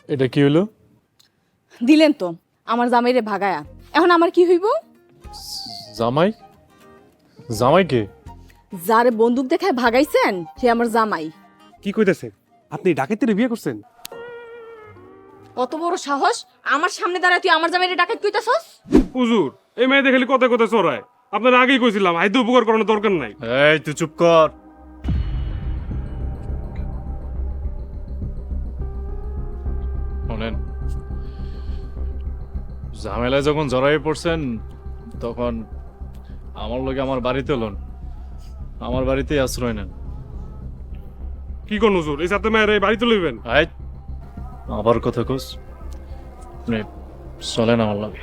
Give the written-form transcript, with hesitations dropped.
এটা কি হলো? দিলেন তো আমার জামাইরে ভাগায়া, এখন আমার কি হইব? জামাই? জামাই কে? যারে বন্দুক দেখায় ভাগাইছেন সে আমার জামাই। কি কইতেছে? আপনি ডাকাতের বিয়ে করছেন? কত বড় সাহস আমার সামনে দাঁড়ায় তুই আমার জামাইরে ডাকাত কইতাছস? হুজুর, এই মেয়ে দেখলি কথা কথা চড়ায়। আপনার আগেই কইছিলাম হাইতে উপকার করানোর দরকার নাই। এই তুই চুপ কর। শোনেন, ঝামেলায় যখন জড়াই পড়ছেন তখন আমার লোকে আমার বাড়িতে লোন, আমার বাড়িতেই আশ্রয় নেন। কি কোন হুজুর, এই সাথে মেয়ের বাড়িতে লইবেন? আবার কথা কোস, চলেন আমার লাগে।